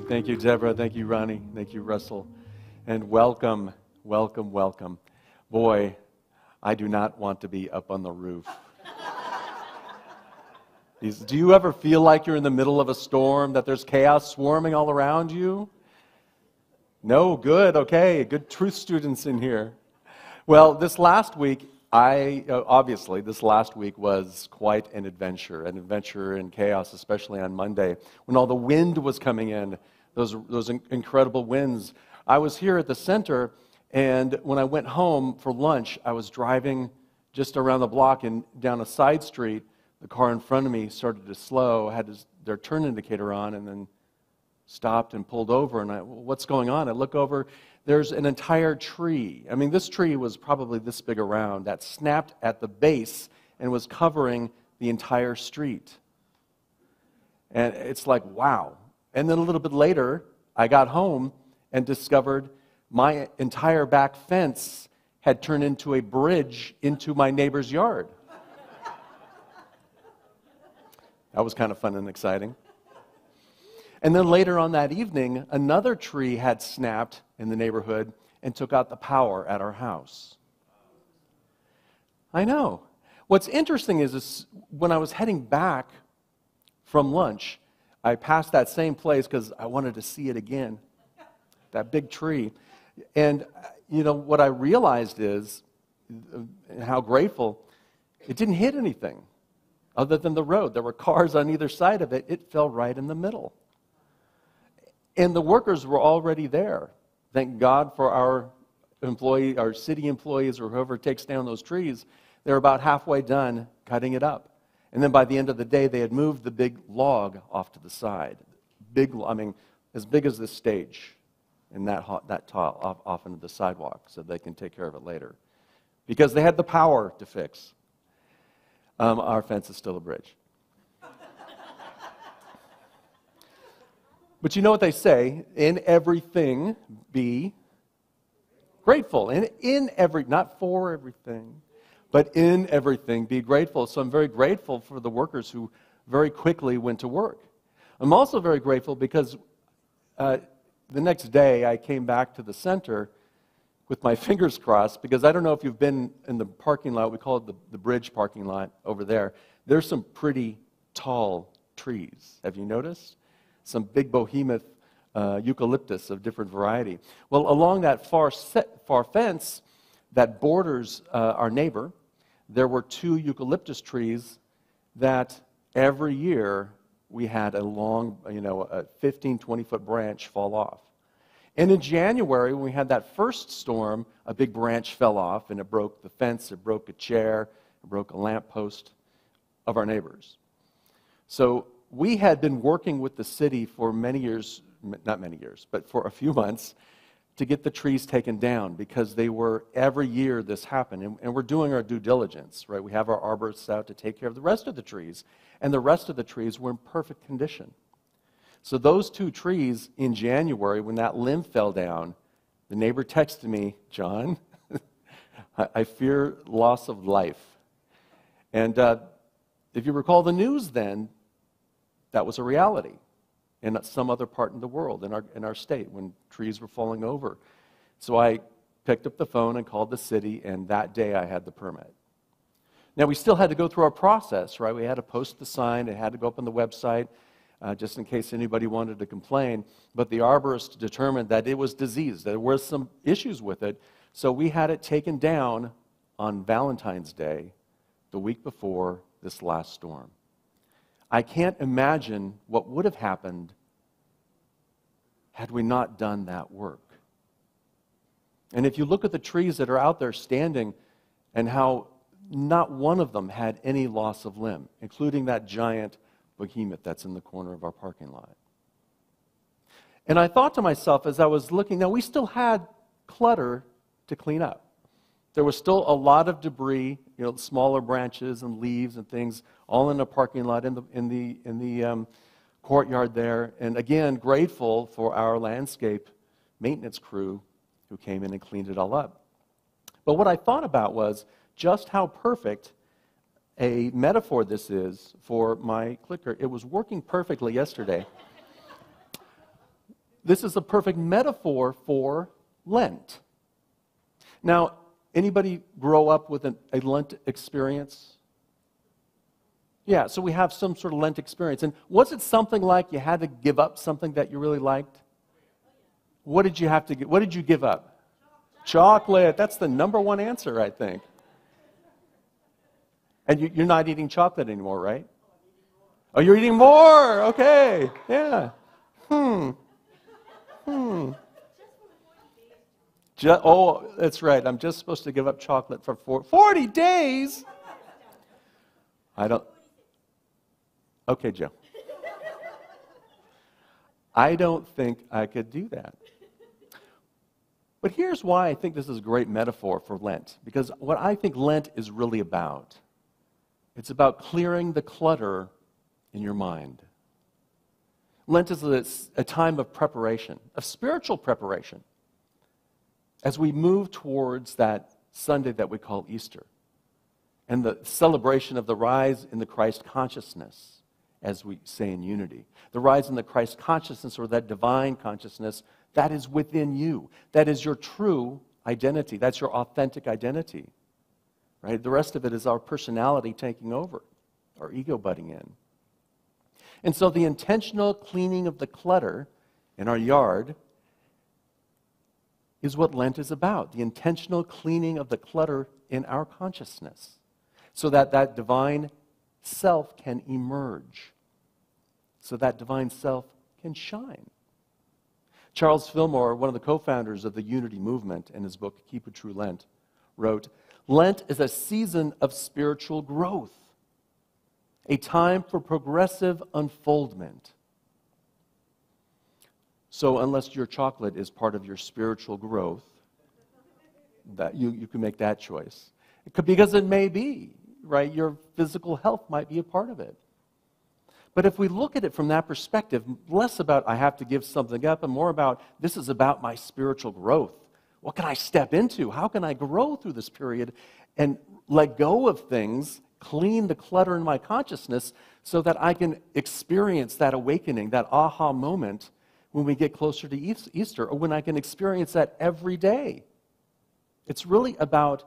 Thank you, Deborah. Thank you, Ronnie. Thank you, Russell. And welcome, welcome, welcome. Boy, I do not want to be up on the roof. Do you ever feel like you're in the middle of a storm, that there's chaos swarming all around you? No? Good. Okay. Good truth students in here. Well, this last week, obviously, this last week was quite an adventure in chaos, especially on Monday, when all the wind was coming in, those incredible winds. I was here at the center, and when I went home for lunch, I was driving just around the block and down a side street. The car in front of me started to slow, had their turn indicator on, and then stopped and pulled over. And what's going on? I look over, there's an entire tree. I mean, this tree was probably this big around that snapped at the base and was covering the entire street. And it's like, wow. And then a little bit later, I got home and discovered my entire back fence had turned into a bridge into my neighbor's yard. That was kind of fun and exciting. And then later on that evening, another tree had snapped in the neighborhood and took out the power at our house. I know. What's interesting is when I was heading back from lunch, I passed that same place because I wanted to see it again, that big tree. And, you know, what I realized is, how grateful, it didn't hit anything other than the road. There were cars on either side of it. It fell right in the middle. And the workers were already there. Thank God for our city employees, or whoever takes down those trees. They're about halfway done cutting it up. And then by the end of the day, they had moved the big log off to the side. As big as this stage, and that tall off into the sidewalk, so they can take care of it later. Because they had the power to fix. Our fence is still a bridge. But you know what they say, in everything be grateful. Not for everything, but in everything be grateful. So I'm very grateful for the workers who very quickly went to work. I'm also very grateful because the next day I came back to the center with my fingers crossed, because I don't know if you've been in the parking lot. We call it the bridge parking lot over there. There's some pretty tall trees. Have you noticed? Some big behemoth eucalyptus of different variety. Well, along that far fence that borders our neighbor, there were 2 eucalyptus trees that every year we had a long, a 15, 20-foot branch fall off. And in January, when we had that first storm, a big branch fell off, and it broke the fence, it broke a chair, it broke a lamppost of our neighbors. So we had been working with the city for many years, not many years, but for a few months, to get the trees taken down, because every year this happened, and we're doing our due diligence, right? We have our arborists out to take care of the rest of the trees, and the rest of the trees were in perfect condition. So those 2 trees in January, when that limb fell down, the neighbor texted me, "John, I fear loss of life." And if you recall the news then, that was a reality in some other part in the world, in our state, when trees were falling over. So I picked up the phone and called the city, and that day I had the permit. Now, we still had to go through our process, right? We had to post the sign, it had to go up on the website, just in case anybody wanted to complain. But the arborist determined that it was diseased, that there were some issues with it, so we had it taken down on Valentine's Day, the week before this last storm. I can't imagine what would have happened had we not done that work. And if you look at the trees that are out there standing, and how not one of them had any loss of limb, including that giant behemoth that's in the corner of our parking lot. And I thought to myself as I was looking, now we still had clutter to clean up. There was still a lot of debris, smaller branches and leaves and things, all in the parking lot, in the courtyard there. And again, grateful for our landscape maintenance crew who came in and cleaned it all up. But what I thought about was just how perfect a metaphor this is for my clicker. It was working perfectly yesterday. this is a perfect metaphor for Lent. Now, anybody grow up with a Lent experience? Yeah, so we have some sort of Lent experience. And was it something like you had to give up something that you really liked? What did you have to give? What did you give up? Chocolate. That's the number one answer, I think. And you're not eating chocolate anymore, right? Oh, you're eating more. Okay. Yeah. Oh, that's right. I'm just supposed to give up chocolate for 40 days. I don't. Okay, Joe. I don't think I could do that. But here's why I think this is a great metaphor for Lent. Because what I think Lent is really about, it's about clearing the clutter in your mind. Lent is a time of preparation, of spiritual preparation, as we move towards that Sunday that we call Easter, and the celebration of the rise in the Christ consciousness, as we say in unity. The rise in the Christ consciousness, or that divine consciousness, that is within you. That is your true identity. That's your authentic identity. Right? The rest of it is our personality taking over, our ego butting in. And so the intentional cleaning of the clutter in our yard is what Lent is about. The intentional cleaning of the clutter in our consciousness, so that that divine self can emerge, so that divine self can shine. Charles Fillmore, one of the co-founders of the Unity movement, in his book, Keep a True Lent, wrote, "Lent is a season of spiritual growth, a time for progressive unfoldment." So unless your chocolate is part of your spiritual growth, that you can make that choice. Because it may be, right? Your physical health might be a part of it. But if we look at it from that perspective, less about I have to give something up and more about this is about my spiritual growth. What can I step into? How can I grow through this period and let go of things, clean the clutter in my consciousness so that I can experience that awakening, that aha moment when we get closer to Easter, or when I can experience that every day. It's really about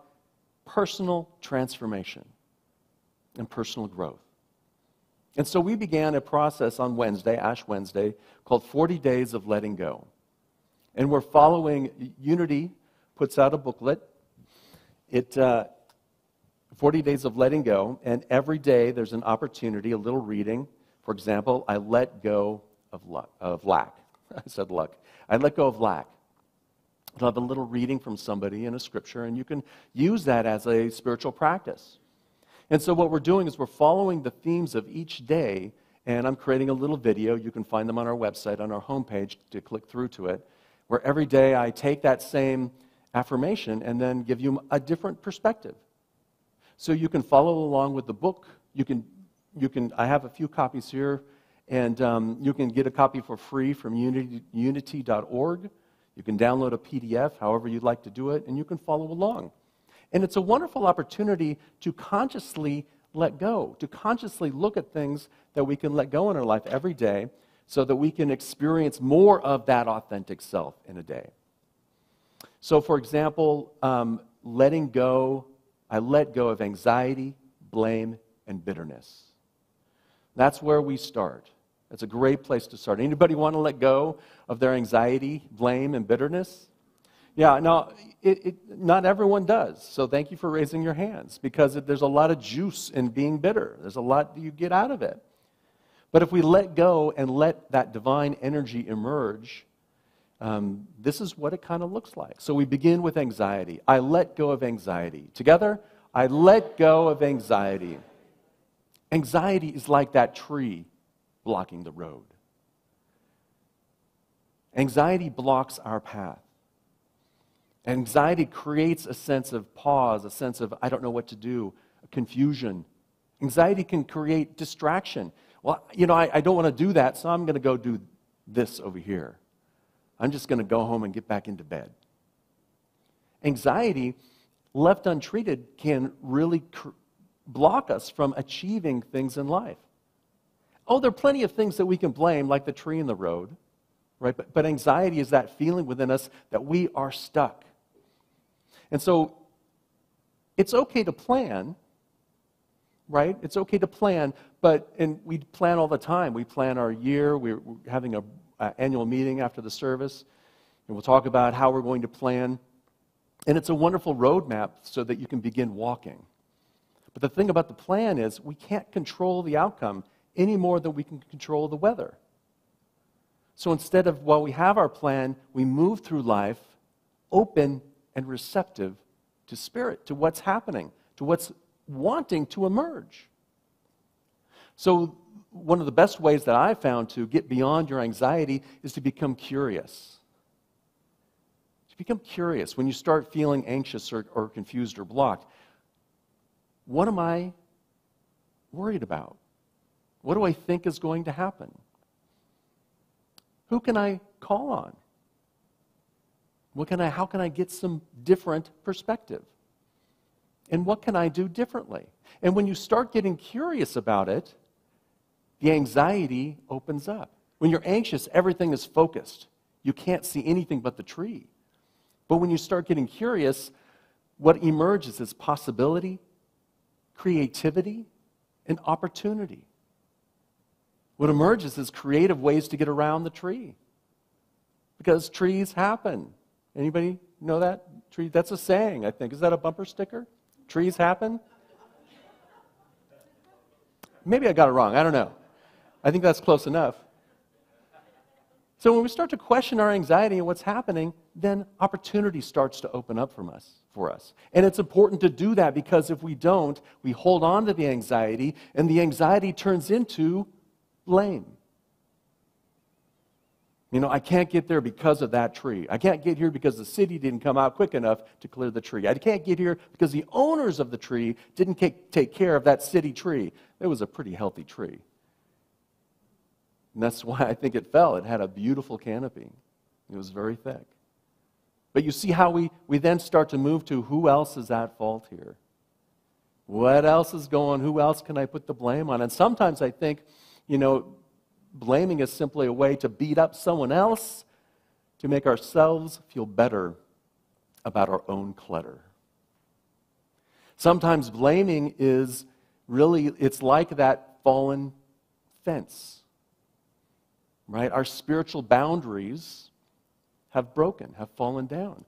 personal transformation and personal growth. And so we began a process on Wednesday, Ash Wednesday, called 40 Days of Letting Go. And we're following, Unity puts out a booklet. 40 Days of Letting Go, and every day there's an opportunity, a little reading. For example, I let go of lack. I said luck. I let go of lack. I'll have a little reading from somebody in a scripture, and you can use that as a spiritual practice. And so what we're doing is we're following the themes of each day, and I'm creating a little video. You can find them on our website, on our homepage, to click through to it, where every day I take that same affirmation and then give you a different perspective. So you can follow along with the book. I have a few copies here, and you can get a copy for free from unity.org. You can download a PDF, however you'd like to do it, and you can follow along. And it's a wonderful opportunity to consciously let go, to consciously look at things that we can let go in our life every day so that we can experience more of that authentic self in a day. So, for example, letting go, I let go of anxiety, blame, and bitterness. That's where we start. That's a great place to start. Anybody want to let go of their anxiety, blame, and bitterness? Yeah, no, not everyone does. So thank you for raising your hands, because there's a lot of juice in being bitter. There's a lot that you get out of it. But if we let go and let that divine energy emerge, this is what it kind of looks like. So we begin with anxiety. I let go of anxiety. Together, I let go of anxiety. Anxiety is like that tree blocking the road. Anxiety blocks our path. Anxiety creates a sense of pause, a sense of I don't know what to do, confusion. Anxiety can create distraction. Well, I don't want to do that, so I'm going to go do this over here. I'm just going to go home and get back into bed. Anxiety, left untreated, can really block us from achieving things in life. Oh, there are plenty of things that we can blame, like the tree in the road. right? But anxiety is that feeling within us that we are stuck. And so it's okay to plan, right? It's okay to plan, and we plan all the time. We plan our year. We're having an annual meeting after the service, and we'll talk about how we're going to plan. And it's a wonderful roadmap so that you can begin walking. But the thing about the plan is we can't control the outcome any more than we can control the weather. So instead of, while we have our plan, we move through life open and receptive to Spirit, to what's happening, to what's wanting to emerge. So one of the best ways that I've found to get beyond your anxiety is to become curious. To become curious when you start feeling anxious or confused or blocked. What am I worried about? What do I think is going to happen? Who can I call on? How can I get some different perspective? And what can I do differently? And when you start getting curious about it, the anxiety opens up. When you're anxious, everything is focused. You can't see anything but the tree. But when you start getting curious, what emerges is possibility, creativity, and opportunity. What emerges is creative ways to get around the tree. Because trees happen. Anybody know that? Tree, that's a saying, I think. Is that a bumper sticker? Trees happen? Maybe I got it wrong. I don't know. I think that's close enough. So when we start to question our anxiety and what's happening, then opportunity starts to open up for us. And it's important to do that because if we don't, we hold on to the anxiety, and the anxiety turns into blame. I can't get there because of that tree. I can't get here because the city didn't come out quick enough to clear the tree. I can't get here because the owners of the tree didn't take care of that city tree. It was a pretty healthy tree. And that's why I think it fell. It had a beautiful canopy. It was very thick. But you see how we then start to move to who else is at fault here? What else is going? Who else can I put the blame on? And sometimes I think, blaming is simply a way to beat up someone else to make ourselves feel better about our own clutter. Sometimes blaming is really, it's like that fallen fence, right? Our spiritual boundaries have broken, have fallen down.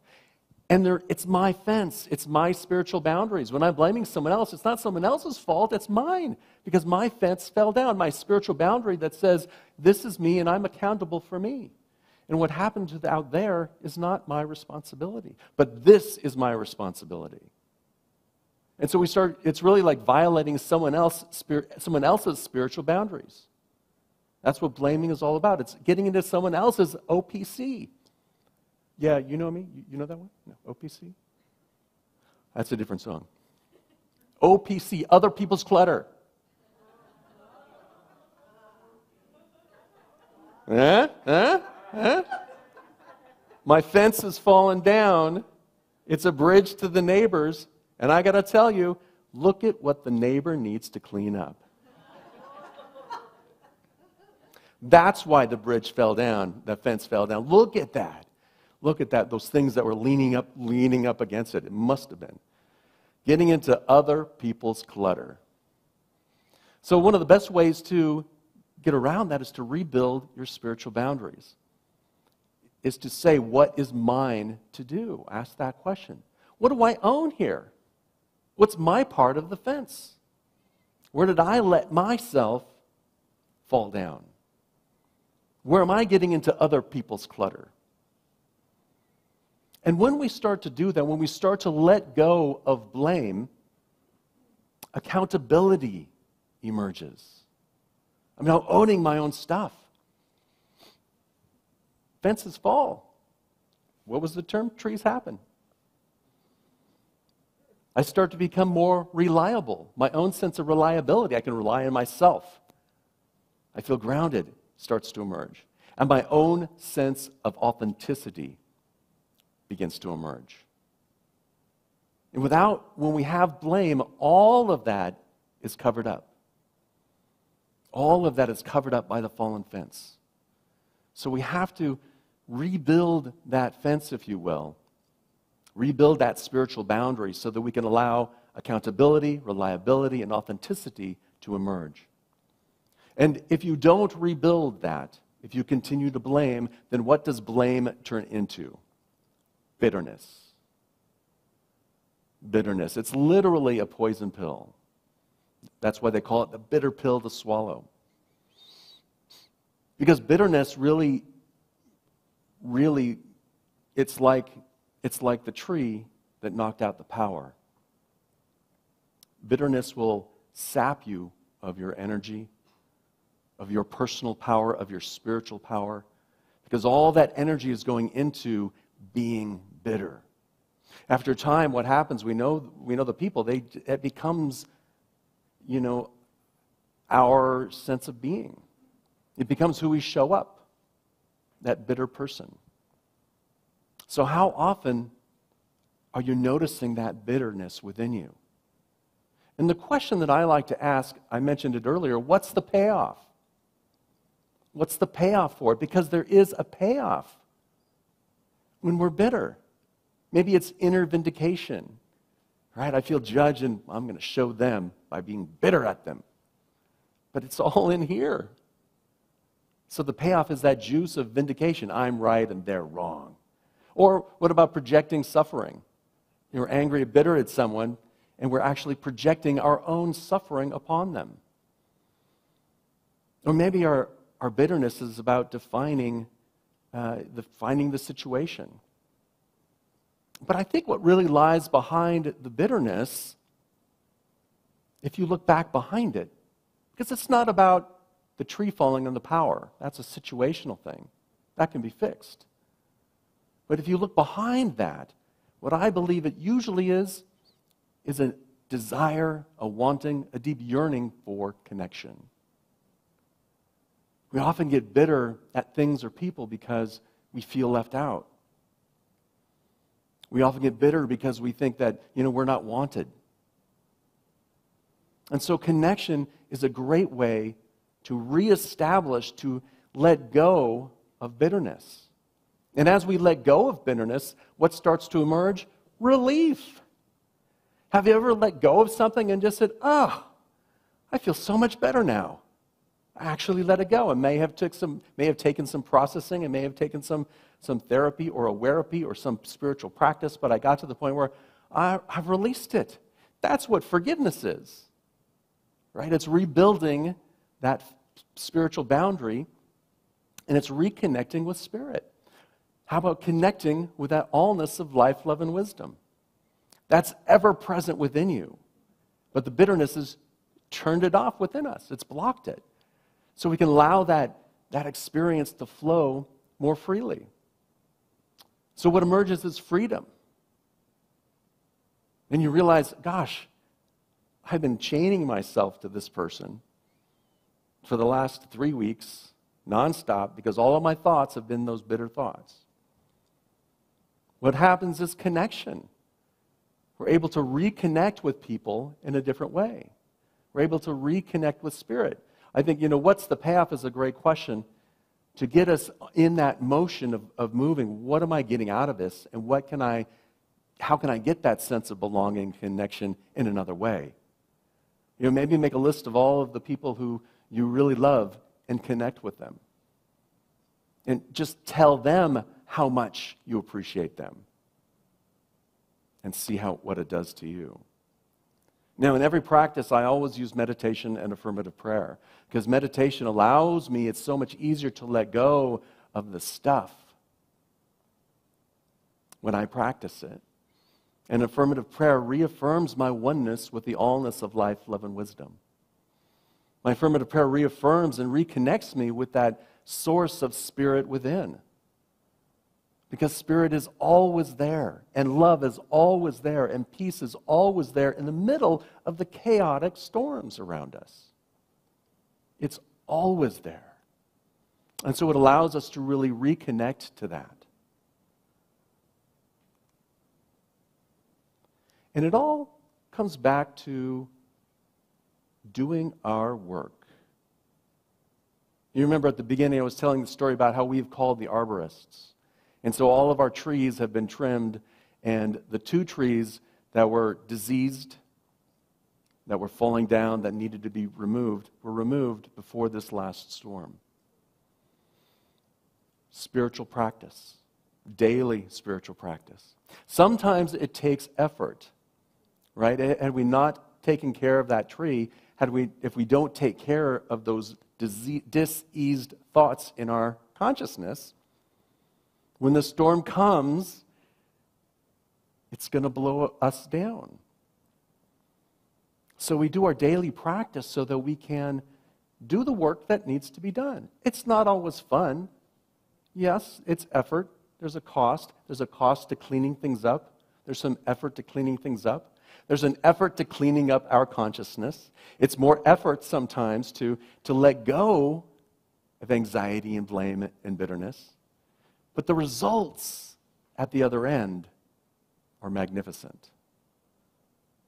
And it's my fence. It's my spiritual boundaries. When I'm blaming someone else, it's not someone else's fault. It's mine because my fence fell down. My spiritual boundary that says, this is me and I'm accountable for me. And what happened out there is not my responsibility. But this is my responsibility. And so it's really like violating someone else's spiritual boundaries. That's what blaming is all about. It's getting into someone else's OPC. Yeah, you know me? You know that one? No, OPC? That's a different song. OPC, other people's clutter. My fence has fallen down. It's a bridge to the neighbors. And I got to tell you, look at what the neighbor needs to clean up. That's why the bridge fell down, the fence fell down. Look at that. Look at that, those things that were leaning up against it. It must have been. Getting into other people's clutter. So one of the best ways to get around that is to rebuild your spiritual boundaries. Is to say, what is mine to do? Ask that question. What do I own here? What's my part of the fence? Where did I let myself fall down? Where am I getting into other people's clutter? And when we start to do that, when we start to let go of blame, accountability emerges. I'm now owning my own stuff. Fences fall. What was the term? Trees happen. I start to become more reliable. My own sense of reliability. I can rely on myself. I feel grounded starts to emerge. And my own sense of authenticity begins to emerge. And when we have blame, all of that is covered up. All of that is covered up by the fallen fence. So we have to rebuild that fence, if you will. Rebuild that spiritual boundary so that we can allow accountability, reliability, and authenticity to emerge. And if you don't rebuild that, if you continue to blame, then what does blame turn into? Bitterness. Bitterness. It's literally a poison pill. That's why they call it the bitter pill to swallow. Because bitterness really, it's like the tree that knocked out the power. Bitterness will sap you of your energy, of your personal power, of your spiritual power, because all that energy is going into being bitter. After a time, what happens? We know the people. It becomes, our sense of being. It becomes who we show up. That bitter person. So, how often are you noticing that bitterness within you? And the question that I like to ask, I mentioned it earlier, what's the payoff? What's the payoff for it? Because there is a payoff when we're bitter. Maybe it's inner vindication, right? I feel judged and I'm going to show them by being bitter at them. But it's all in here. So the payoff is that juice of vindication. I'm right and they're wrong. Or what about projecting suffering? You're angry or bitter at someone, and we're actually projecting our own suffering upon them. Or maybe our bitterness is about defining the situation. But I think what really lies behind the bitterness, if you look back behind it, because it's not about the tree falling on the power. That's a situational thing. That can be fixed. But if you look behind that, what I believe it usually is a desire, a wanting, a deep yearning for connection. We often get bitter at things or people because we feel left out. We often get bitter because we think that, we're not wanted. And so connection is a great way to reestablish, to let go of bitterness. And as we let go of bitterness, what starts to emerge? Relief. Have you ever let go of something and just said, I feel so much better now. I actually let it go. It may have taken some processing, it may have taken some therapy or awareness or some spiritual practice, but I got to the point where I've released it. That's what forgiveness is. Right? It's rebuilding that spiritual boundary, and it's reconnecting with Spirit. How about connecting with that allness of life, love, and wisdom? That's ever present within you. But the bitterness has turned it off within us. It's blocked it. So we can allow that experience to flow more freely. So what emerges is freedom. And you realize, gosh, I've been chaining myself to this person for the last 3 weeks, nonstop, because all of my thoughts have been those bitter thoughts. What happens is connection. We're able to reconnect with people in a different way. We're able to reconnect with Spirit. I think, what's the payoff is a great question to get us in that motion of moving. What am I getting out of this? And how can I get that sense of belonging, connection in another way? Maybe make a list of all of the people who you really love and connect with them. And just tell them how much you appreciate them. And see what it does to you. Now, in every practice, I always use meditation and affirmative prayer. Because meditation allows me, it's so much easier to let go of the stuff when I practice it. And affirmative prayer reaffirms my oneness with the allness of life, love, and wisdom. My affirmative prayer reaffirms and reconnects me with that source of Spirit within. Because Spirit is always there, and love is always there, and peace is always there in the middle of the chaotic storms around us. It's always there. And so it allows us to really reconnect to that. And it all comes back to doing our work. You remember at the beginning I was telling the story about how we've called the arborists. And so all of our trees have been trimmed, and the 2 trees that were diseased, that were falling down, that needed to be removed, were removed before this last storm. Spiritual practice, daily spiritual practice. Sometimes it takes effort, right? Had we not taken care of that tree, if we don't take care of those diseased thoughts in our consciousness, when the storm comes, it's going to blow us down. So we do our daily practice so that we can do the work that needs to be done. It's not always fun. Yes, it's effort. There's a cost. There's a cost to cleaning things up. There's some effort to cleaning things up. There's an effort to cleaning up our consciousness. It's more effort sometimes to let go of anxiety and blame and bitterness. But the results at the other end are magnificent.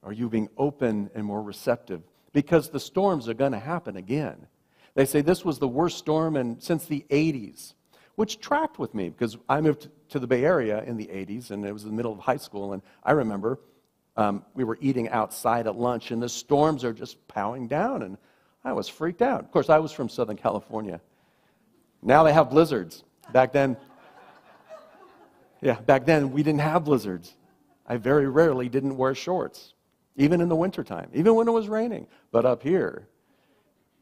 Are you being open and more receptive? Because the storms are going to happen again. They say this was the worst storm since the 80s, which tracked with me because I moved to the Bay Area in the 80s, and it was in the middle of high school, and I remember we were eating outside at lunch, and the storms are just powering down, and I was freaked out. Of course, I was from Southern California. Now they have blizzards. Back then we didn't have blizzards. I very rarely didn't wear shorts, even in the wintertime, even when it was raining. But up here,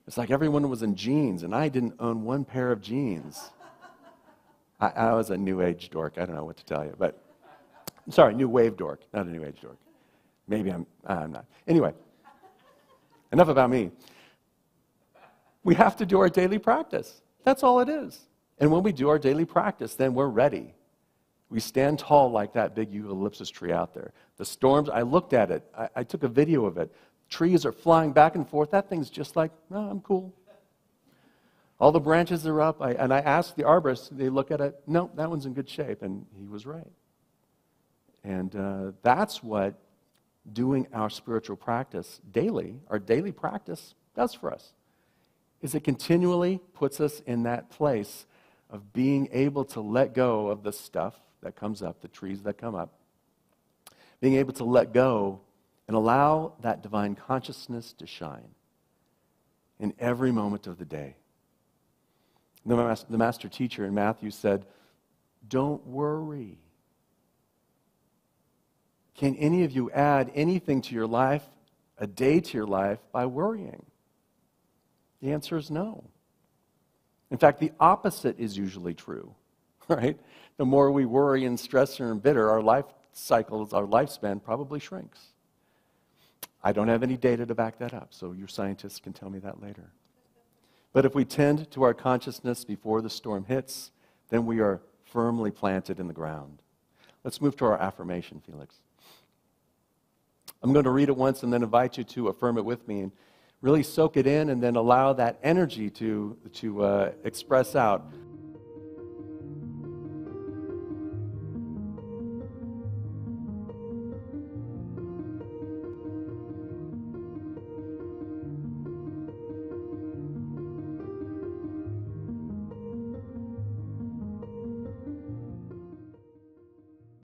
it's like everyone was in jeans, and I didn't own one pair of jeans. I was a new age dork. I don't know what to tell you, but I'm sorry, new wave dork, not a new age dork. Maybe I'm not. Anyway, enough about me. We have to do our daily practice. That's all it is. And when we do our daily practice, then we're ready. We stand tall like that big eucalyptus tree out there. The storms, I looked at it. I took a video of it. Trees are flying back and forth. That thing's just like, no, I'm cool. All the branches are up. And I asked the arborist, they look at it, no, that one's in good shape. And he was right. And that's what doing our spiritual practice daily, our daily practice, does for us. Is it continually puts us in that place of being able to let go of the stuff that comes up, the trees that come up, being able to let go and allow that divine consciousness to shine in every moment of the day. The master teacher in Matthew said, don't worry. Can any of you add anything to your life, a day to your life, by worrying? The answer is no. In fact, the opposite is usually true, right? The more we worry and stress and bitter, our life cycles, our lifespan probably shrinks. I don't have any data to back that up, so your scientists can tell me that later. But if we tend to our consciousness before the storm hits, then we are firmly planted in the ground. Let's move to our affirmation, Felix. I'm going to read it once and then invite you to affirm it with me and really soak it in and then allow that energy to express out.